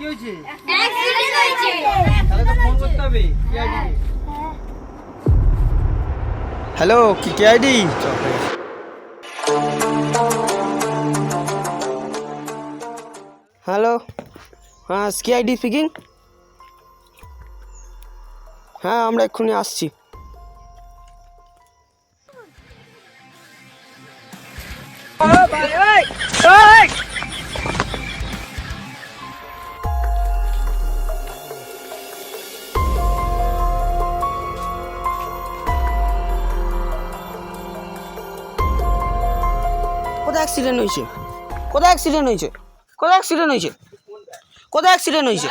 হয়েছে? অ্যাক্সিডেন্ট হয়েছে। তাহলে তো ফোন করতে হবে সিআইডি কে। হ্যালো, কি সিআইডি? হ্যালো, হ্যাঁ সিআইডি স্পিকিং। হ্যাঁ আমরা এক্ষুনি আসছি। কোথায় অ্যাক্সিডেন্ট হয়েছে? কোথায় অ্যাক্সিডেন্ট হয়েছে? কোথায় অ্যাক্সিডেন্ট হয়েছে? কোথায় অ্যাক্সিডেন্ট হয়েছে?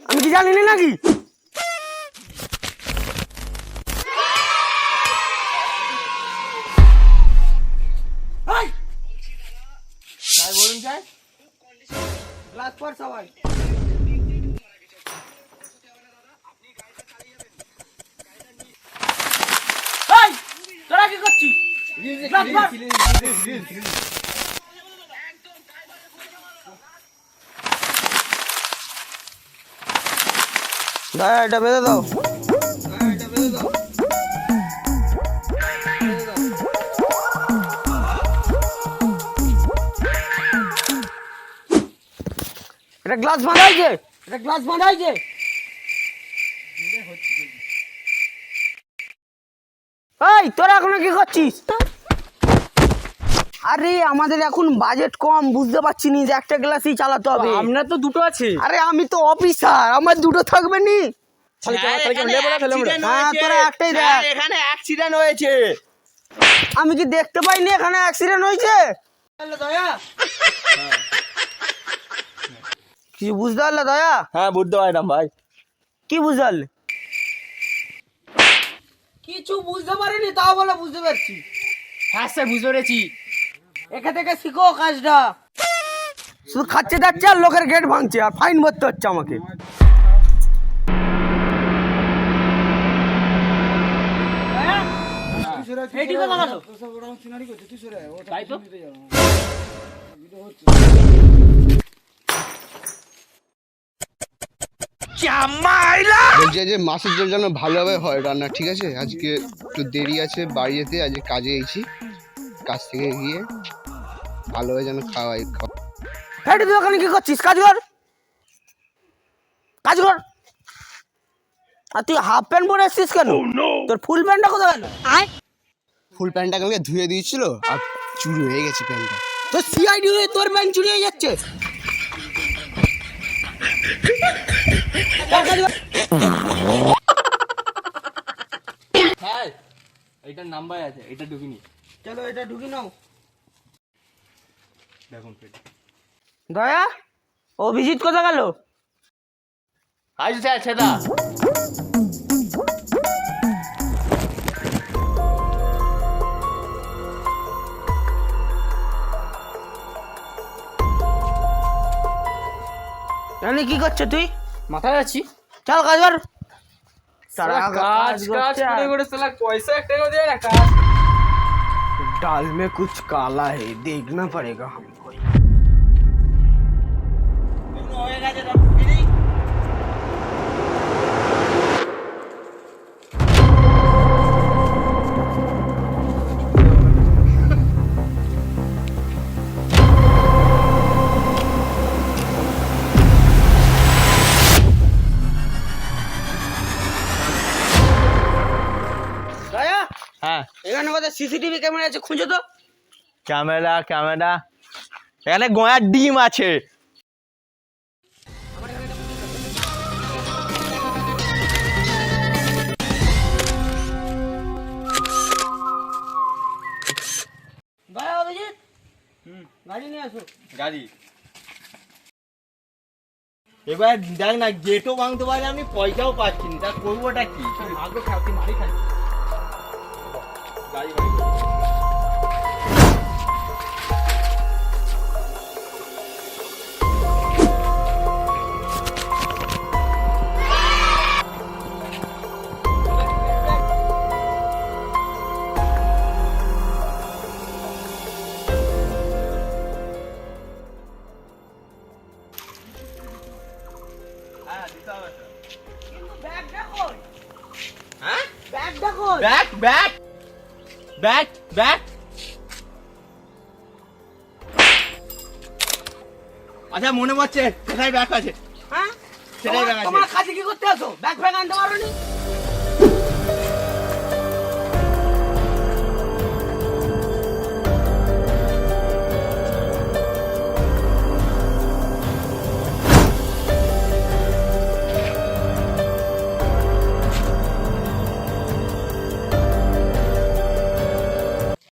আমি কি জানি না নাকি? বলুন স্যার, গ্লাস পর সবাই। তোরা কি করছিস? দাঁড়া, এটা বেঁধে দাও। এটা গ্লাস বাঁধাইছে, এটা গ্লাস বাঁধাইছে। এই তোরা এখন কি করছিস? আরে আমাদের এখন বাজেট কম, বুঝতে পারছি নি যে একটা গ্লাসই চালাতে হবে। আপনার তো দুটো আছে। আরে আমি তো অফিসার, আমার দুটো থাকবে নি। হ্যাঁ তোরা একটাই দেখ। এখানে অ্যাক্সিডেন্ট হয়েছে। আমি কি দেখতে পাইনি এখানে অ্যাক্সিডেন্ট হয়েছে? কিছু বুঝতে পারলে দয়া? হ্যাঁ বুঝতে পারলাম ভাই। কি বুঝতে পারলে? কিছু বুঝতে পারিনি, তাও বলে বুঝতে পারছি। হ্যাঁ স্যার বুঝতে পেরেছি। এখান থেকে শিখো কাজটা। শুধু খাচ্ছে যাচ্ছে আর লোকের গেট ভাঙছে আর ফাইন ভরতে হচ্ছে আমাকে। বলছি যে মাছের ঝোল যেন ভালোভাবে হয় রান্না, ঠিক আছে? আজকে একটু দেরি আছে বাড়ি যেতে, আজকে কাজে এসেছি, কাজ থেকে গিয়ে ভালোভাবে যেন খাওয়াই। হেঁটে তুই ওখানে কি করছিস? কাজ কর, কাজ কর। আর তুই হাফ প্যান্ট পরে এসছিস কেন? তোর ফুল প্যান্টটা কোথায় গেল? ফুল প্যান্টটা কালকে ধুয়ে দিয়েছিল আর চুরি হয়ে গেছে প্যান্টটা। তোর সিআইডি হয়ে তোর প্যান্ট চুরি হয়ে যাচ্ছে। হ্যাঁ এইটার নাম্বার আছে, এটা ঢুকিনি। চলো এটা ঢুকি নাও। দেখুন দয়া, অভিজিৎ কোথায় গেল? আজ স্যার সেটা জানি কি করছো তুই? মাথায় আছি। চল কাজ কর। কাজ কাজ করে করে সালা পয়সা একটা করে দেয় না কাজ। दाल में कुछ काला है, देखना पड़ेगा हमको। दया, হ্যাঁ এখানে কোথায় সিসিটিভি ক্যামেরা আছে, খুঁজো তো। ক্যামেরা ক্যামেরা এখানে গয়ার ডিম আছে। দয়া, অভিজিৎ, গাড়ি নিয়ে আসো। গাড়ি এবার দেখ না, গেটও ভাঙতে পারি আমি, পয়সাও পাচ্ছি না, তা করবোটা কি? ভাগ্য খাওয়াতে মারি খাই। গাড়ি গাড়ি হ্যাঁ ব্যাগটা কই? ব্যাট ব্যাট ব্যাট ব্যাট আচ্ছা মনে পড়ছে কোথায় ব্যাগ আছে হ্যাঁ? সেটাই ব্যাগ আছে। তোমার কাছে কি করতে আসো? ব্যাগ ফ্যাগ আনতে পারো নি?